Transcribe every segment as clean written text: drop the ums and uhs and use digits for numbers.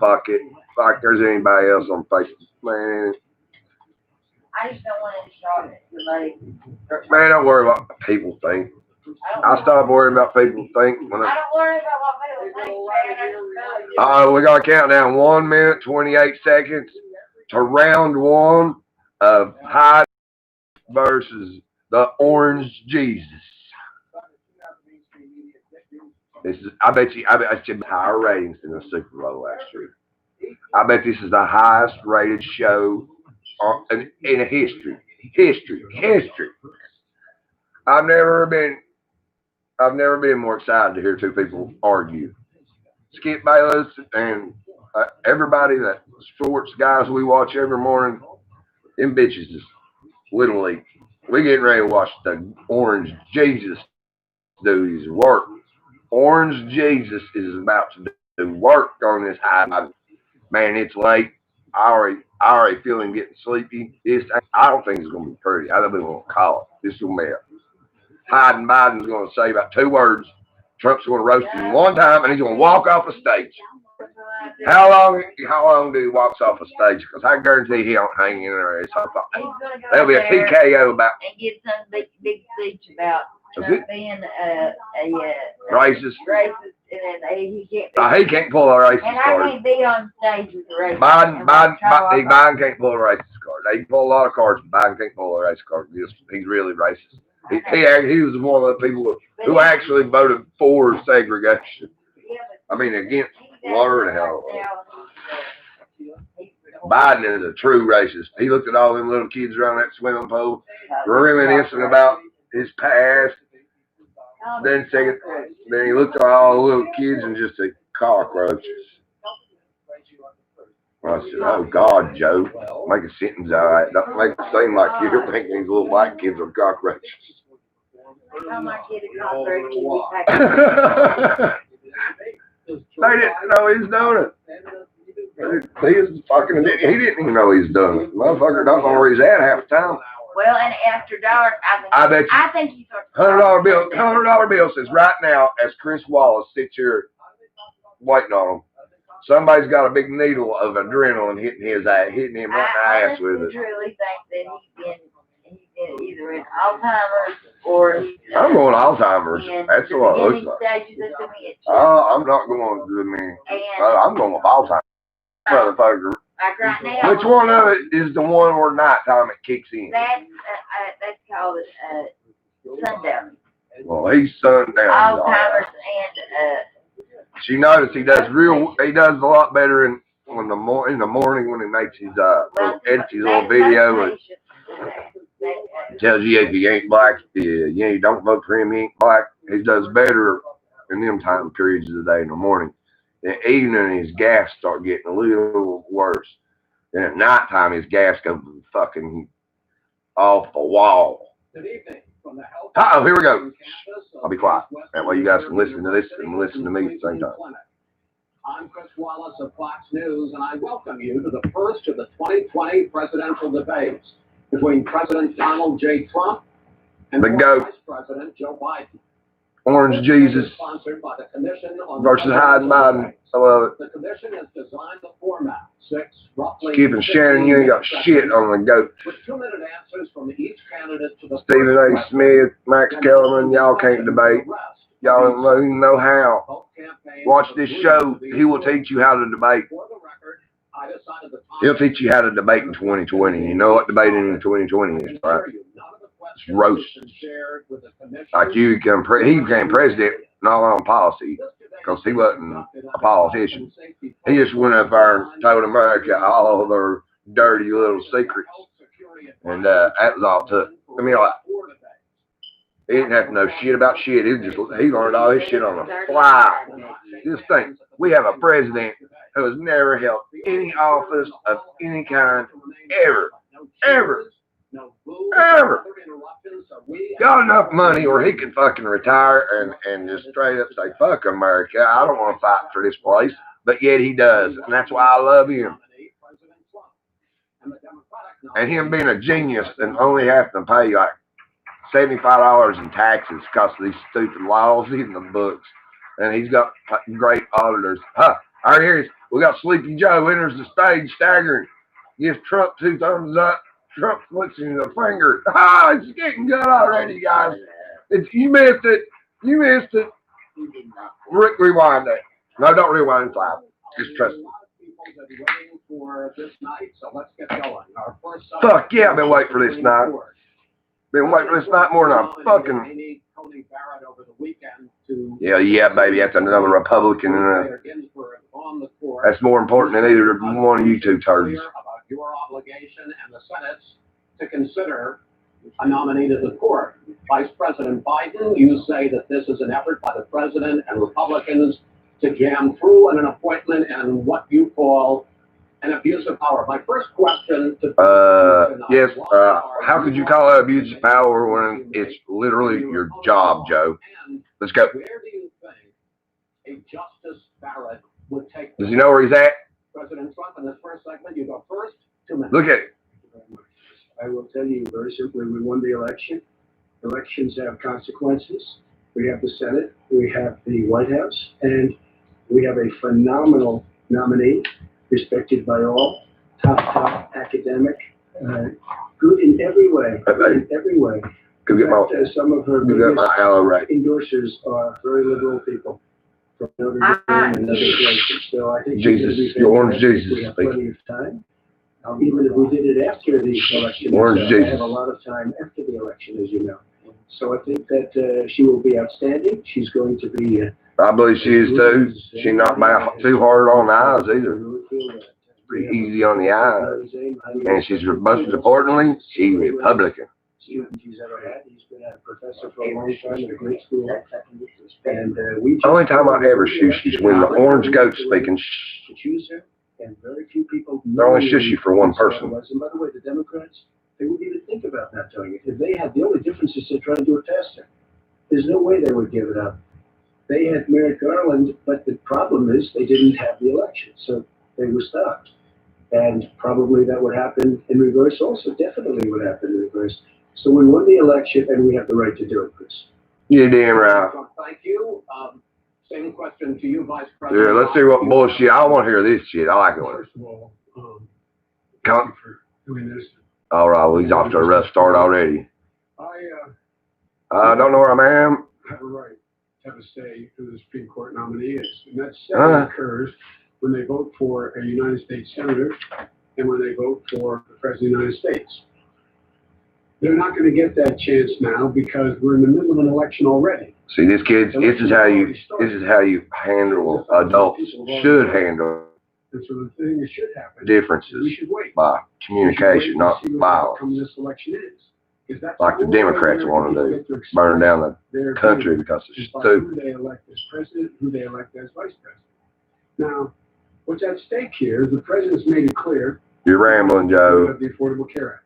fuck it. Like there's anybody else on Facebook, man. I just don't want to start it. Man, don't worry about what people think. I stopped worrying about people think. I don't worry about what people think. We got to count down 1 minute, 28 seconds to round one of Hyde versus the Orange Jesus. This is, I bet you higher ratings than the Super Bowl last year. I bet this is the highest rated show in history. History. I've never been more excited to hear two people argue. Skip Bayless and everybody, that sports guys we watch every morning, them bitches is literally, we getting ready to watch the Orange Jesus do his work. Orange Jesus is about to do work on this high. Man, it's late. I already feel him getting sleepy. I don't think it's going to be pretty. I don't think we're going to call it. This is going to be Hyde and Biden's going to say about 2 words. Trump's going to roast him one time, and he's going to walk off the stage. How long do he walks off a stage? Because I guarantee he don't hang in there. There'll be a TKO about. And get some big speech about Trump being a racist. And he can't pull a racist card. And I can't be on stage with a racist. Biden can't pull a racist card. They can pull a lot of cards, but Biden can't pull a racist card. He's really racist. He was one of the people who actually voted for segregation. I mean, against Lord hell. Biden is a true racist. He looked at all them little kids around that swimming pool, reminiscing about his past. Then he looked at all the little kids and just said, cockroaches. I said, oh God, Joe, make a sentence all right. Don't make it seem like you think these little black kids are cockroaches. They didn't know he was doing it. He didn't even know he was doing it. Motherfucker don't know where he's at half the time. Well, and after dark, I think he starts. $100 bill says right now, as Chris Wallace sits here waiting on him, somebody's got a big needle of adrenaline hitting him right in the ass with it. I truly think that he's been either in Alzheimer's or I'm going Alzheimer's. That's what it looks like. I'm not going to I'm going with Alzheimer's. Motherfucker. Like right now. Which one of it is the one where nighttime it kicks in? That's called sundown. Well, he's sundown. Alzheimer's and she noticed he does a lot better in the morning when he makes his edits his little video and tells you if he ain't black, you don't vote for him, he ain't black. He does better in them time periods of the day in the morning. In the evening, his gas start getting a little worse. Then at nighttime, his gas goes fucking off the wall. Uh-oh, here we go. I'll be quiet. That way you guys can listen to this and listen to me at the same time. I'm Chris Wallace of Fox News, and I welcome you to the first of the 2020 presidential debates between President Donald J. Trump and Vice President Joe Biden. Orange Jesus versus Hyde and Biden. I love it. The commission has designed the format. Skip and Shannon, you ain't got shit on the goat. With 2-minute answers from each candidate to the Stephen A. Smith, Max Kellerman, y'all can't debate. Y'all don't even know how. Watch this show. He will teach you how to debate. He'll teach you how to debate in 2020. You know what debating in 2020 is, right? It's roast. Like he became president, not on policy, because he wasn't a politician. He just went up there and told America all of their dirty little secrets, and that was all it took. I mean, like, he didn't have to know shit about shit. He learned all his shit on the fly. Just think, we have a president who has never held any office of any kind ever. Got enough money where he could fucking retire and just straight up say, fuck America, I don't want to fight for this place. But yet he does, and that's why I love him. And him being a genius and only having to pay like $75 in taxes because of these stupid laws in the books. And he's got great auditors. All right, here's We got Sleepy Joe enters the stage staggering. Gives Trump 2 thumbs up. Trump flicks him the finger. Ah, it's getting good already, guys. You missed it. You missed it. Rewind that. No, don't rewind it live. Just trust me. For this night, so let's get going. Our first Fuck yeah, I've been waiting for this night. Been waiting for this night more than I'm fucking. Yeah, baby, that's another Republican. That's more important than either one of you two turds. About your obligation and the Senate's to consider a nominee to the court. Vice President Biden, you say that this is an effort by the president and Republicans to jam through an appointment and what you call an abuse of power. My first question to yes, how could you call that abuse of power when it's literally your job, Joe? Let's go. Where do you think a Justice Barrett would take? Does he know where he's at? President Trump, in this first segment, you go first. 2 minutes. Look at it. Thank you very much. I will tell you very simply, we won the election. Elections have consequences. We have the Senate, we have the White House, and we have a phenomenal nominee, respected by all, top academic, good in every way, in every way. Go get my, some of her endorsers are very liberal people from Notre Dame and other places. So I think Jesus, your orange Jesus. We have plenty of time. Even if we did it after the election, I have a lot of time after the election, as you know. So I think that she will be outstanding. She's going to be. I believe she is too. She's not too hard on the eyes either. Pretty easy on the eyes. And she's most importantly, she's Republican. Student he's ever had. He's been a professor for a long time at a great school. And the only time I ever shush is when the orange goat's speaking. To choose her, and very few people. They only shush you for one person. And by the way, the Democrats, they wouldn't even think about not doing it. If they had, the only difference is to try to do it faster. There's no way they would give it up. They had Merrick Garland, but the problem is they didn't have the election, so they were stopped. And probably that would happen in reverse also, definitely would happen in reverse. So we won the election, and we have the right to do it, Chris. You're damn right. Thank you. Same question to you, Vice President. Yeah, let's see what bullshit. I want to hear this shit. I like it. First of all, thank you for doing this. All right, well, he's off to a rough start already. I don't know where I am. Have a right to have a say who the Supreme Court nominee is. And that say occurs when they vote for a United States senator and when they vote for the President of the United States. They're not going to get that chance now because we're in the middle of an election already. See, this kids, this is how you handle adults should handle. And so the thing that should happen, differences we should wait. By communication, not violence. This election is. Like the Democrats want to do, burn down the country because it's stupid. Who they elect as president, who they elect as vice president. Now, what's at stake here is the president's made it clear. You're rambling, Joe. The Affordable Care Act.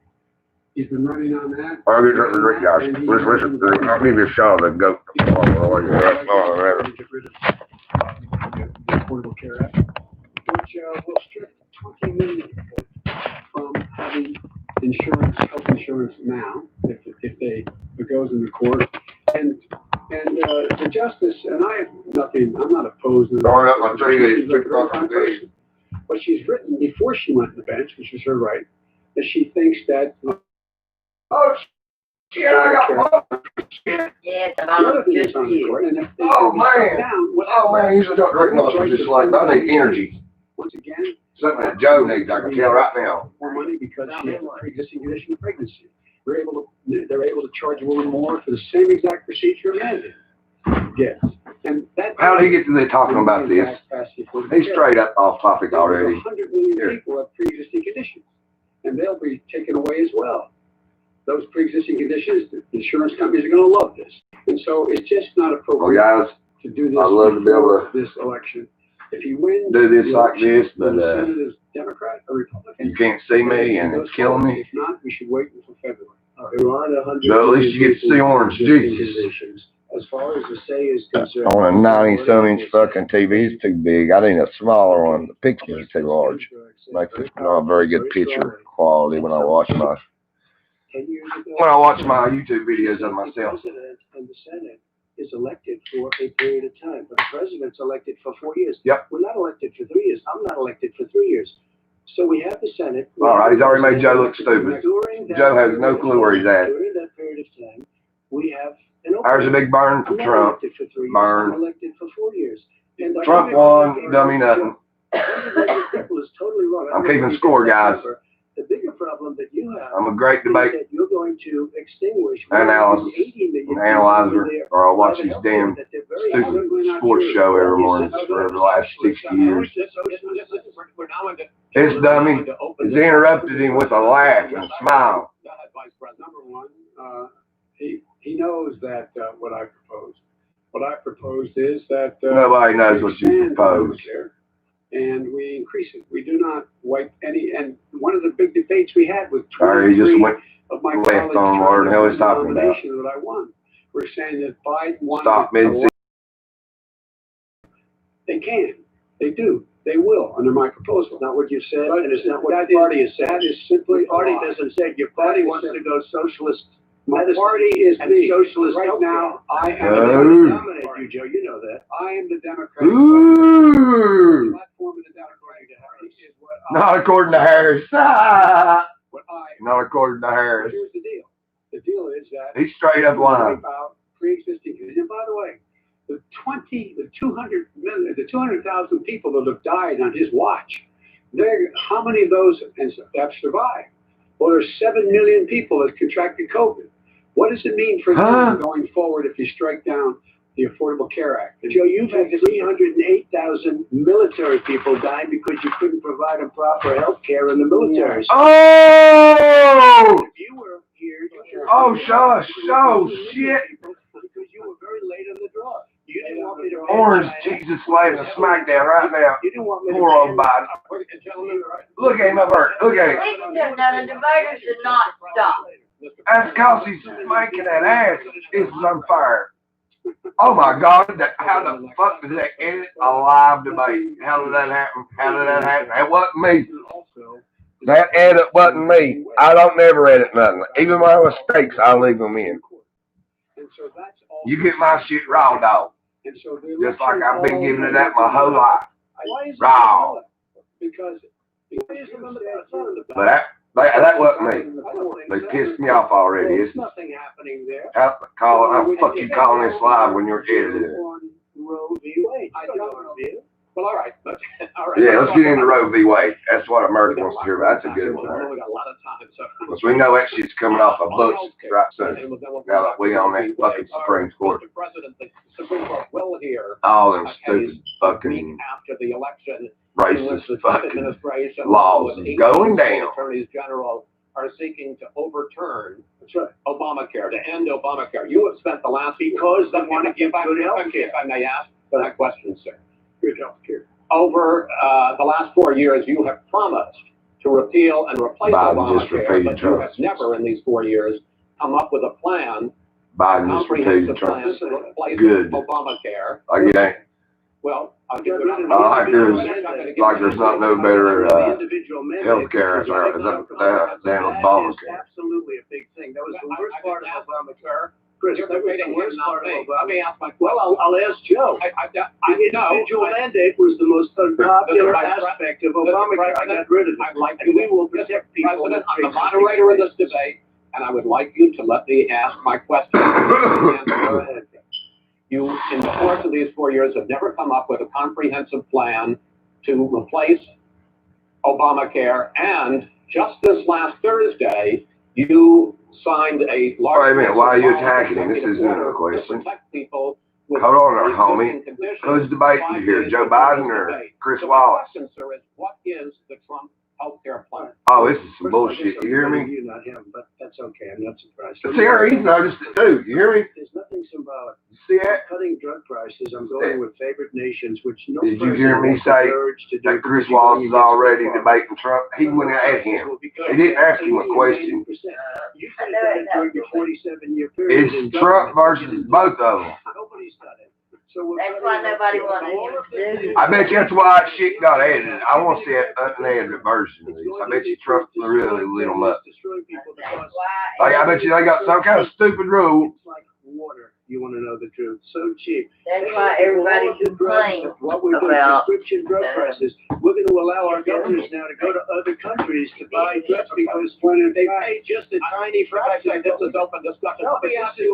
He's been running on that. I'll get rid of the guys. I'll give you a shot of the goat. Get rid of the Affordable Care Act, which will strip 20 million people from having insurance, health insurance now, if it goes in the court. And the justice, and I have nothing, I'm not opposed to that. But she's written before she went to the bench, which is her right, that she thinks that. Oh, shit, I got shit. Yeah, it's about just you. Oh, man, I usually don't drink much. Just like, I need energy. Once again, something that Joe needs, I can tell right now. More money because she has a pre-existing condition of pregnancy. They're able to charge a woman more for the same exact procedure as it. Yes. And that. How did he get to there talking about this? He's straight up off topic already. 100 million people have pre-existing conditions, and they'll be taken away as well. Those pre-existing conditions, the insurance companies are going to love this, and so it's just not appropriate to do this. I'd love to be able to this election. If you win, do this like this, but Democrat or Republican, you can't see me and it's killing me. If not, we should wait until February. But at least you get to see orange Jesus. As far as the say is concerned, on a 90-some-inch fucking TV, it's too big. I need a smaller one. The pictures are too large. Makes it not a very good picture quality when I watch my YouTube videos of myself. The President and the Senate is elected for a period of time, but the president's elected for 4 years. Yep. We're not elected for 3 years. I'm not elected for 3 years. So we have the Senate. All right, he's already made Joe look stupid. Joe has no clue where he's at. During that period of time, we have an opening. There's a big burn for I'm not Trump. elected for 3 years. Burn. I'm elected for 4 years. And Trump won, dummy nothing. people is totally wrong. I'm keeping score, guys. The bigger problem that you have I'm a great debate is that you're going to extinguish analysis, 80 million analyzer, people or I'll watch these damn stupid sports show every morning for the last 60 years. His dummy has interrupted him with a laugh and a smile. Number one, he knows that what I proposed. What I proposed is that Nobody knows what you proposed. And we increase it. We do not wipe any. And one of the big debates we had with Sorry, he just 23 went of my left colleagues on where the hell he's talking about. that I won. We're saying that Biden won. Stop mid. They can. They do. They will under my proposal. Not what you said, and it's not what the party has said. That is simply The party a lie. doesn't say your party wants to go socialist. My That party is and me. socialist Right healthcare. now. I am Oh. the I'm Democratic nominate you, Joe. You know that. I am the Democratic Ooh! platform of the Democratic Party is what Not according to Harris. what I. Not according to Harris. Here's the deal. The deal is that He's straight up lying. about pre-existing conditions. And by the way, the 200,000 people that have died on his watch. How many of those have survived? Well, there's 7 million people that contracted COVID. What does it mean for them going forward if you strike down the Affordable Care Act? Joe, you've had 308,000 military people die because you couldn't provide them proper health care in the military. Oh! If you were here, Oh, shush. Oh, shit. Because you were very late on the draw. You didn't want me to. Orange Jesus laying a smackdown right now. You didn't want me to. Poor old Biden. Look at him up there. Look at him. Ladies and gentlemen, the debaters should not stop. That's because he's smacking that ass. It's on fire. Oh my God. How the fuck did that end a live debate? How did that happen? How did that happen? That wasn't me. That edit wasn't me. I don't never edit nothing. Even my mistakes, I leave them in. You get my shit raw, dog. Just like I've been giving it that my whole life. Raw. Because But that wasn't me. They pissed me off already. there's It's nothing happening there. how fuck you calling this live when you're editing it? Roe v. Wade. I don't know. Well, all right. All right. Yeah, let's get into Roe v. Wade. That's what America wants to hear about. That's a good one. We got a lot of time. So. Because we know that shit's coming off of books right soon. Now that we on that fucking Supreme Court. Mr. President, the Supreme Court will hear All them stupid fucking after the election. racist The fucking administration laws with is going 18 down. Attorneys General are seeking to overturn Obamacare, to end Obamacare. You have spent the last Because they want to give good health care. If I may ask that question, sir. Good health care. Over the last 4 years, you have promised to repeal and replace Biden just Obamacare, repeated but you have Trump's. never in these 4 years come up with a plan, Biden just comprehensive repeated plan Trump. to replace Good. Obamacare. Like it ain't. Well, Like there's not no better healthcare than Obamacare. Absolutely a big thing. That was the worst part of Obamacare. Chris, That was the worst part of Let me Obamacare. ask my Well, question. I'll ask Joe. The The individual mandate was the most unpopular aspect of Obamacare. I got rid of it. I'd like And we will protect people. President, I'm the moderator of this debate, and I would like you to let me ask my question. Go ahead. You, in the course of these 4 years, have never come up with a comprehensive plan to replace Obamacare, and just this last Thursday, you signed a large... Wait a minute, why are you attacking him? This isn't a question. To protect people with Hold on there, homie. pre-existing conditions. Who's debating here, Joe Biden or Chris So my Wallace? question, sir, is what is the Trump healthcare plan? Oh, this is some bullshit. You hear me? You, not him, but that's okay. I'm not surprised. See, he's noticed it too. You hear me? There's nothing symbolic. See that? Cutting drug prices. I'm going with favored nations, which no Did you hear me president has say the courage to do that Chris because Wallace you're is going already against debating Trump? He went at him. He didn't ask him a question. You said that during your 47-year period. It's Trump versus both of them. Nobody's done it. So That's why nobody wanted him to do. I bet you that's why that shit got edited. I want to see an unedited version of these. I bet you Trump really lit them up. That's why. Like, I bet you they got some kind of stupid rule. It's like water. You want to know the truth? So cheap. That's why everybody complains What we're doing, about prescription drug prices. We're going to allow our governors now to go to other countries to buy drugs because when they pay just a tiny fraction. This is open discussion. You'll be happy,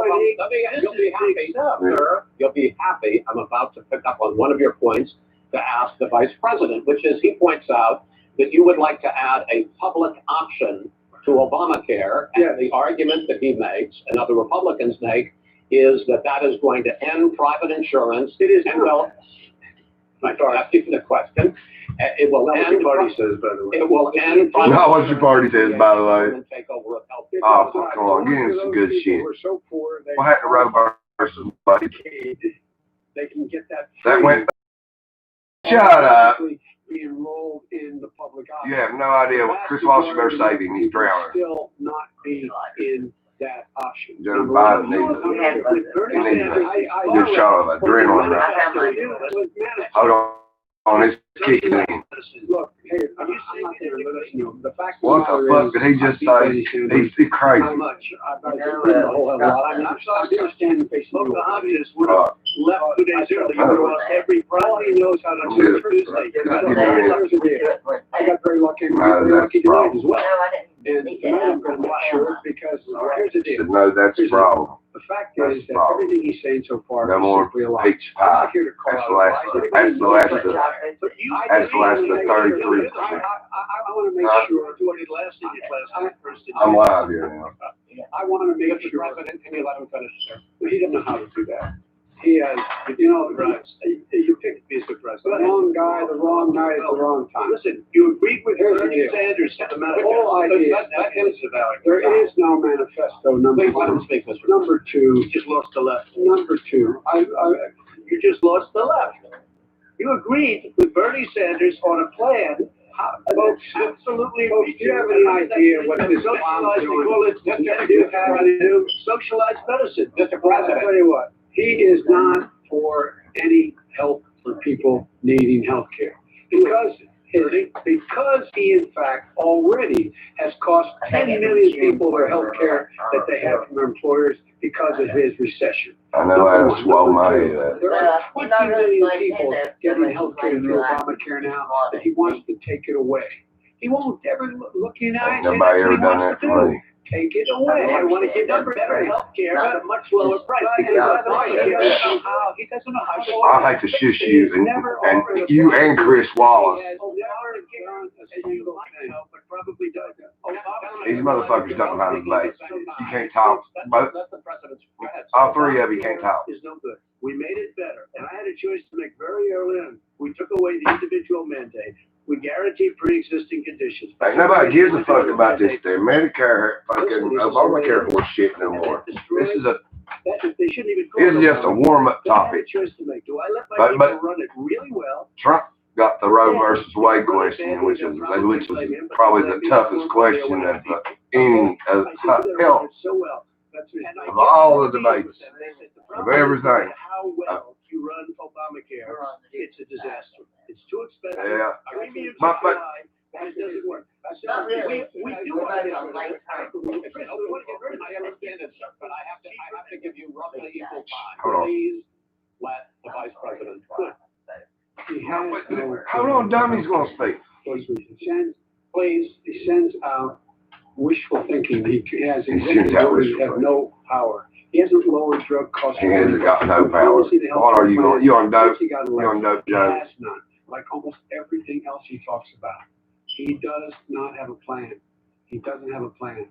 sir. You'll be happy. I'm about to pick up on one of your points to ask the vice president, which is he points out that you would like to add a public option to Obamacare, and the argument that he makes and other Republicans make is that that is going to end private insurance. It is and well, I'm asking the question. It will end. What your party says, by the way. It will end. Not what your party says, by the way. Take over of healthcare. Oh, come on, get into some good shit. We're so poor. What happened to Roe versus Wade? They can get that. That went. Shut up. Be enrolled in the public option. You have no idea what Chris Walsh better save him. He's drowning. Still not be in that option. Joe Biden needs a good shot of adrenaline right. Hold on, it's kicking in. Look, hey, I'm not there to listen to him. The fact What the fuck did he just say? He's crazy. How much? I a whole hell of a lot. I mean, I'm standing facing the obvious. Left 2 days early. You lost every Friday. He knows how to do it. I got very lucky. Very lucky tonight as well. And tonight I'm going to make sure because here's the deal. No, that's the problem. The fact is that everything he's saying so far No is more simply a lie. peach pie. That's the last of the 33. I want to make sure. I'm live here now. I want to make sure. President, can you let him finish, sir? He doesn't know how to do that. He has, you picked Mr. President. The wrong guy, the wrong night, at the wrong time. Listen, you agreed with Bernie Sanders. The whole idea. There is no manifesto. Number two. You just lost the left. Number two. You just lost the left. You agreed with Bernie Sanders on a plan. Folks, absolutely. Folks, do you have any idea what this Obama's doing? Do you have any new socialized medicine? Mr. President. I'll tell you what. He is not for any help for people needing health care. Because he, in fact, already has cost 10 million people their health care that they have from their employers because of his recession. I know I swallowed my head. There are 20 million people getting health care through Obamacare now that he wants to take it away. He won't ever look you in the eye and say Nobody that's what ever he done wants that to for do. me. Take it away. I want to give them better health care at a much lower price. He doesn't know how to. I hate to shush you and you and Chris Wallace. These motherfuckers don't know how to debate. You can't talk. All three of you can't talk. Is no good. We made it better, and I had a choice to make very early on. We took away the individual mandate. We guaranteed pre-existing conditions. Ain't nobody gives a fuck about this there. Medicare, fucking Obamacare horse shit no more. This is They shouldn't even it's just a warm-up topic. Choice to make. Do I let my people run it really well? Trump got the Roe versus Wade question, which is probably the toughest question of any of hell of all the debates of everything. How well you run Obamacare, it's a disaster. It's too expensive. Yeah. And it doesn't work. We do want to I understand it, sir, but I have to give you roughly equal time. Please let the vice president try. Hold on, dummy's gonna speak. He sends out wishful thinking. He has no power. He hasn't lowered drug costs. He hasn't got no power. What are you going? You on dope? You on dope, Joe? He has none. Like almost everything else he talks about. He does not have a plan. He doesn't have a plan.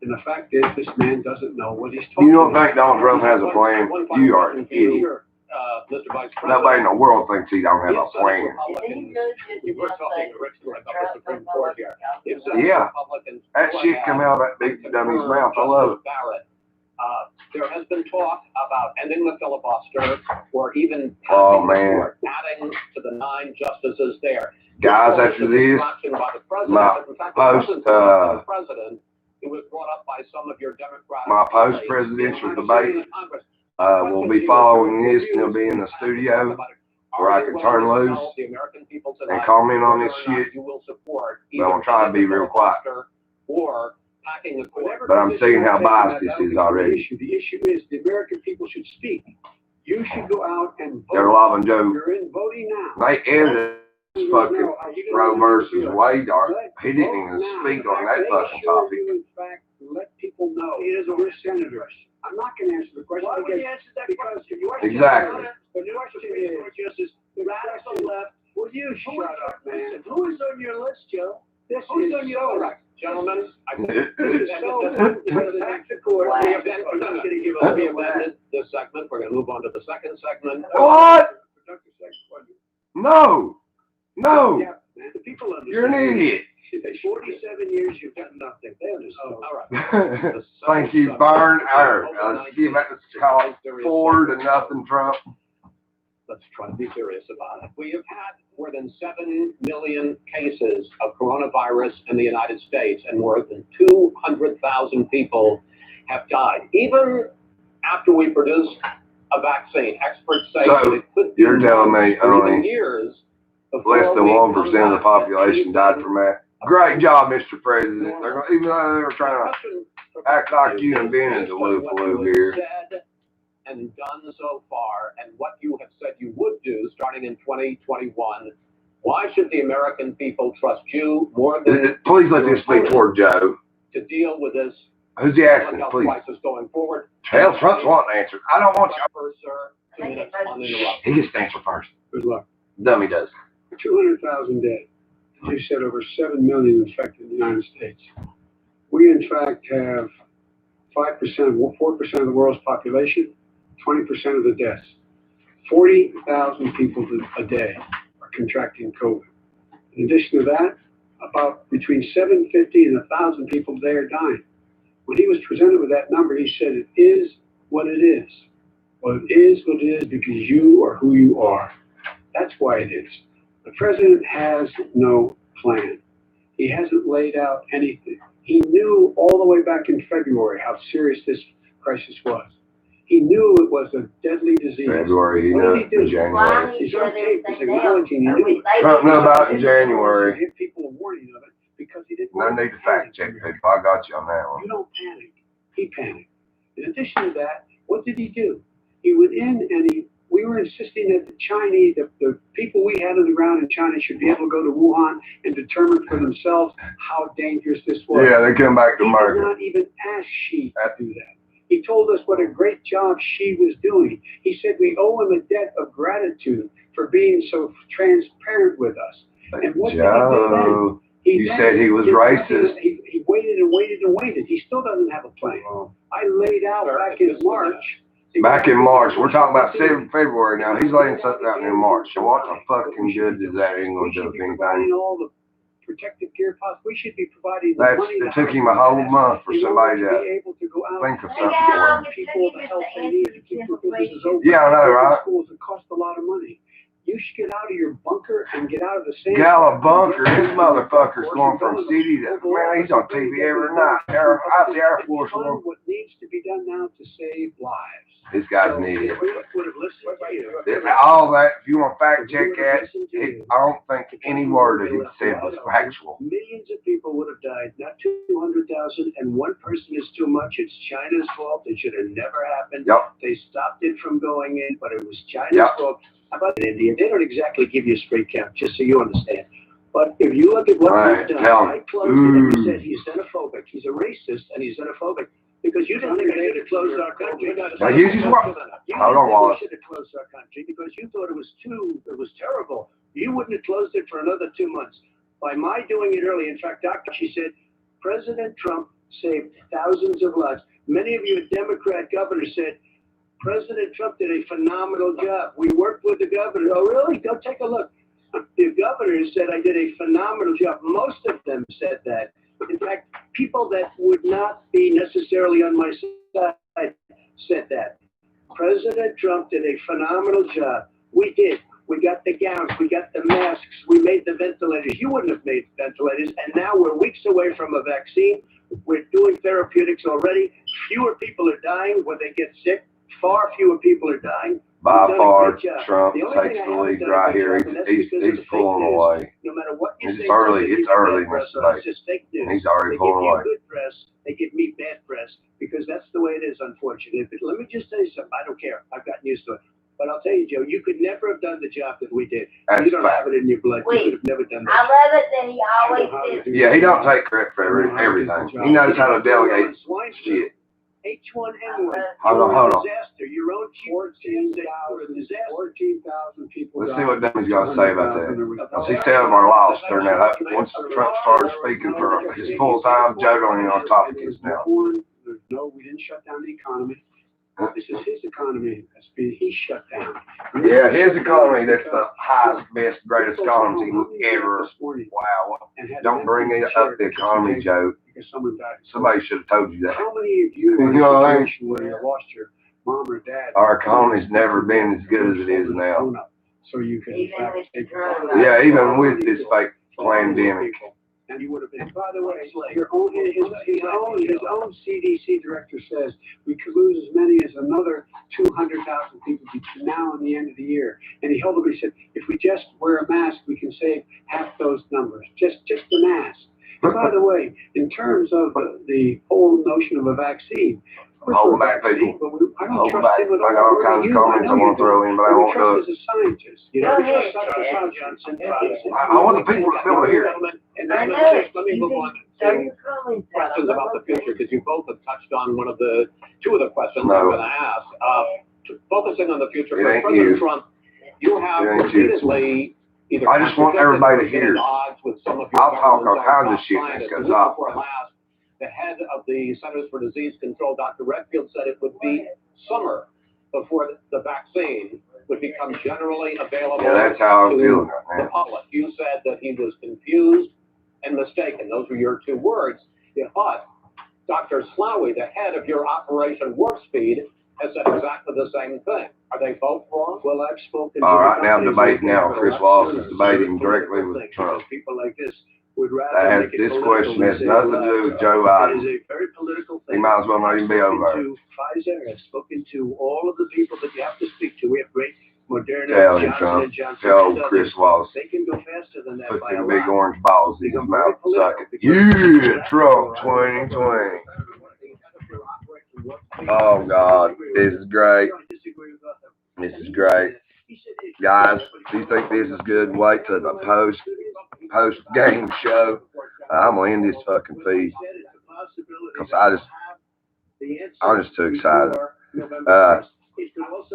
And the fact is, this man doesn't know what he's talking about. You don't think Donald Trump has a plan? You are an idiot. Mr. Vice President. Nobody in the world thinks he don't have a plan. You were talking originally about the Supreme Court here. Yeah. That shit come out of that big dummy's mouth. I love it. There has been talk about ending the filibuster or even adding to the 9 justices there. Guys, after this, my president, it was brought up by some of your Democratic my post-presidential debate will be following this, and it'll be in the studio where I can turn loose and comment on this shit. But I'm trying to be real quiet. Or attacking the court. But I'm seeing how biased this is already. The issue is the American people should speak. You should go out and vote. They're loving Joe. You're in voting now. They ended fucking Roe versus Wade. He didn't even speak on that fucking topic. In fact, let people know we're senators. I'm not going to answer the question. Why would you answer that question? Exactly. The question is, the radical left. Will you shut up, man? Who is on your list, Joe? Who's on your list? Gentlemen, Back to court. we abandoned this segment. We're going to move on to the second segment. What? No. No. Yeah, man, the people understand. You're an idiot. 47 years, you've done nothing. They understand. All right. Thank you, Burn. Let's give that call 4-0, Trump. Let's try to be serious about it. We have had more than 7 million cases of coronavirus in the United States, and more than 200,000 people have died. Even after we produced a vaccine, experts say So, that it could be you're telling me only years less than 1% of the population died from that. Great job, Mr. President. They're gonna, even though they're trying to act like you and Ben is a loop here. And done so far, and what you have said you would do starting in 2021. Why should the American people trust you more than Please let this speak toward Joe. to deal with this Who's he asking, health please? crisis going forward? Hell, Trump's wanting to answer. I don't want you. First, sir, 2 minutes uninterrupted. He gets to answer first. Good luck. Dummy does. 200,000 dead. You said over 7 million infected in the United States. We, in fact, have 4% of the world's population, 20% of the deaths. 40,000 people a day are contracting COVID. In addition to that, about between 750 and 1,000 people a day are dying. When he was presented with that number, he said, it is what it is. Well, it is what it is because you are who you are. That's why it is. The president has no plan. He hasn't laid out anything. He knew all the way back in February how serious this crisis was. He knew it was a deadly disease. February, he What knew did he in do? January. He's on tape. He's acknowledging he knew it. Trump knew about it in January. He gave people a warning of it because he didn't No want need to fact check people. I got you on that You one. don't panic. He panicked. In addition to that, what did he do? He went in and we were insisting that the Chinese, the people we had on the ground in China should be able to go to Wuhan and determine for themselves how dangerous this was. Yeah, they come back to He did America. not even ask Xi to do that. He told us what a great job Xi was doing. He said we owe him a debt of gratitude for being so transparent with us. And what did he do then? You said he was racist. He waited and waited and waited. He still doesn't have a plan. I laid out back in March. Back in March. We're talking about February now. He's laying something out in March. So what the fucking good is that? Ain't gonna do anything. Providing all the protective gear possible. We should be providing the That's, money. it took him a whole month for somebody to be able to go out think of Hey, something Gal, for him. people the help they need to keep their businesses open. Yeah, I know, right? Schools that cost a lot of money. You should get out of your bunker and get out of the sand. Gala Bunker, this motherfucker's going from city to, man, he's on TV every night. Out the Air Force Done One. what needs to be done now to save lives. This guy's an idiot. We would have listened to you. All that, if you want to fact check that, I don't think any word that he said was factual. Millions of people would have died, not 200,000, and one person is too much. It's China's fault. It should have never happened. Yep. They stopped it from going in, but it was China's Yep. fault. How about in India? They don't exactly give you a straight count, just so you understand. But if you look at what Right, they've done, tell 'em. I closed it and he said he's xenophobic. He's a racist and he's xenophobic. Because you didn't think they should have closed our country. Now, use his word. You Hold on, didn't think Wallace. we should have closed our country because you thought it was terrible. You wouldn't have closed it for another 2 months. By my doing it early, in fact, she said, President Trump saved thousands of lives. Many of you Democrat governors said, President Trump did a phenomenal job. We worked with the governor. Oh, really? Go take a look. The governor said I did a phenomenal job. Most of them said that. In fact, people that would not be necessarily on my side said that. President Trump did a phenomenal job. We did. We got the gowns. We got the masks. We made the ventilators. You wouldn't have made ventilators. And now we're weeks away from a vaccine. We're doing therapeutics already. Fewer people are dying when they get sick. Far fewer people are dying. By You've done a far, great job. Trump The only takes thing I the haven't lead done a right good here. job, and that's He's because of the fake pulling news. away. No matter what you It's say, early. they It's give you early bad in press this on. It's debate. just fake news. And he's already They give pulling you away. good press. They give me bad press because that's the way it is, unfortunately. But let me just tell you something. I don't care. I've gotten used to it. But I'll tell you, Joe, you could never have done the job that we did. That's You don't fact. have it in your blood. Wait, You could have never done that. I love it that he always says, Yeah, he don't take credit for everything. He knows how to delegate shit. H1N1. Hold on. Disaster. Your own 14,000 people. Let's see what Dummy's got to say about that. He's telling our laws turn that up. Once Trump started speaking for his full time, Joe don't even know what topic is now. No, we didn't shut down the economy. This is his economy. He shut down. Yeah, his economy, that's the highest, best, greatest economy ever. Wow. Don't bring it up the economy, Joe. Somebody should have told you that. How many of you You know what I mean? where you lost your mom or dad? Our economy's never been as good as it is now. So you can, even with the coronavirus. Yeah, even with this fake pandemic. And you would have been. By the way, his own CDC director says we could lose as many as another 200,000 people between now and the end of the year. And he ultimately said, if we just wear a mask, we can save half those numbers. Just the mask. And by the way, in terms of the whole notion of a vaccine, Hold back, people. I don't Hold trust back. him at I got all kinds of comments I want to throw in, but I won't do it. as a scientist. You know, we trust Dr. Johnson. I want the people to be able to hear it. I know it. Let me move on Start to your comments out. questions about the future, because you both have touched on two of the questions No. I'm going to ask. Focusing on the future, It ain't President you. Trump, you have It ain't you. repeatedly either I just want everybody to hear it. odds with some of your I'll talk all government's kinds own of shit top when it scientists. goes The week off. before last, the head of the Centers for Disease Control, Dr. Redfield, said it would be summer before the vaccine would become generally available Yeah, that's how I'm to feeling the right now. public. You said that he was confused and mistaken. Those were your two words. But Dr. Slawi, the head of your Operation Warp Speed, has said exactly the same thing. Are they both wrong? Well, I've spoken. All to right, the now companies debating like now. that Chris for a lot Wallace is sooner. debating So directly political with things, Trump. because people like this would rather That has, make it this political question than has save nothing to lives. do with Joe It Biden. is a very political thing. He might as well not even be over there. I've spoken to Pfizer. I've spoken to all of the people that you have to speak to. We have great Moderna, Tell him, Johnson Trump. and Johnson. Tell and Chris others. Wallace. They can go faster than that Put by a them big lot. orange balls in his mouth and suck it. Yeah, Trump 2020. Oh, God. This is great. This is great. Guys, if you think this is good, wait till the post-game show. I'm going to end this fucking feed. Because I'm just too excited.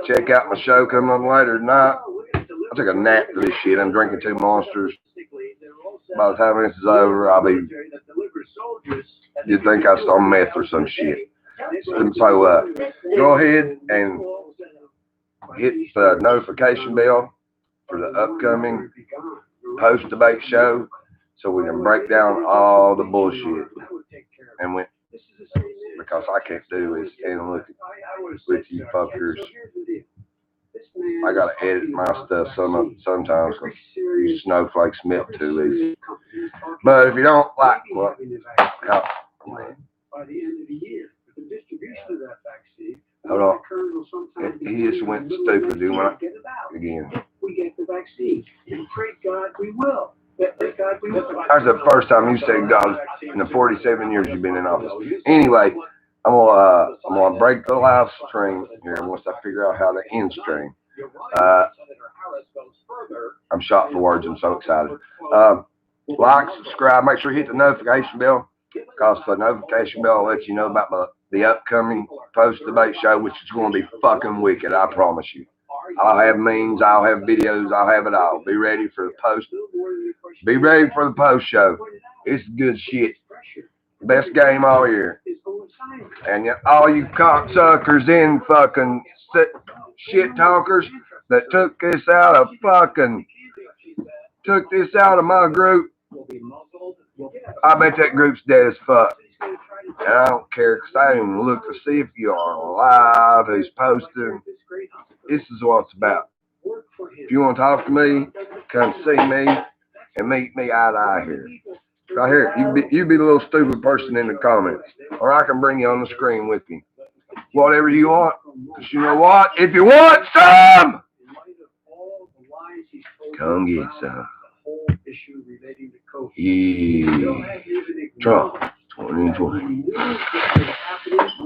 Check out my show coming on later tonight. I took a nap for this shit. I'm drinking 2 Monsters. By the time this is over, I'll be... You'd think I was on meth or some shit. So go ahead and hit the notification bell for the upcoming post-debate show so we can break down all the bullshit. And because I can't do this and look with you fuckers. I gotta edit my stuff sometimes because you snowflakes melt too easy. But if you don't like what, By the end of the year, the distribution of that vaccine. Hold on. He just went stupid. He went again. We get the vaccine. And pray God we will. Thank God we will. That's the first time you said God in the 47 years you've been in office. Anyway, I'm gonna break the live stream here once I figure out how to end stream. I'm shot for words. I'm so excited. Like, subscribe, make sure you hit the notification bell, because the notification bell will let you know about the upcoming post-debate show, which is going to be fucking wicked, I promise you. I'll have memes, I'll have videos, I'll have it all. Be ready for the post. Be ready for the post show. It's good shit. Best game all year. And all you cocksuckers in fucking shit talkers that took this out of my group, I bet that group's dead as fuck. And I don't care, because I didn't even look to see if you are alive, who's posting. This is what it's about. If you want to talk to me, come see me and meet me eye to eye here. Right here, you be the little stupid person in the comments, or I can bring you on the screen with me. Whatever you want, 'Cause you know what? If you want some, In light of all the lies he's told come get around some. the whole issue relating to COVID. Yeah. Still hasn't even Trump acknowledged that 2020. he knew this was happening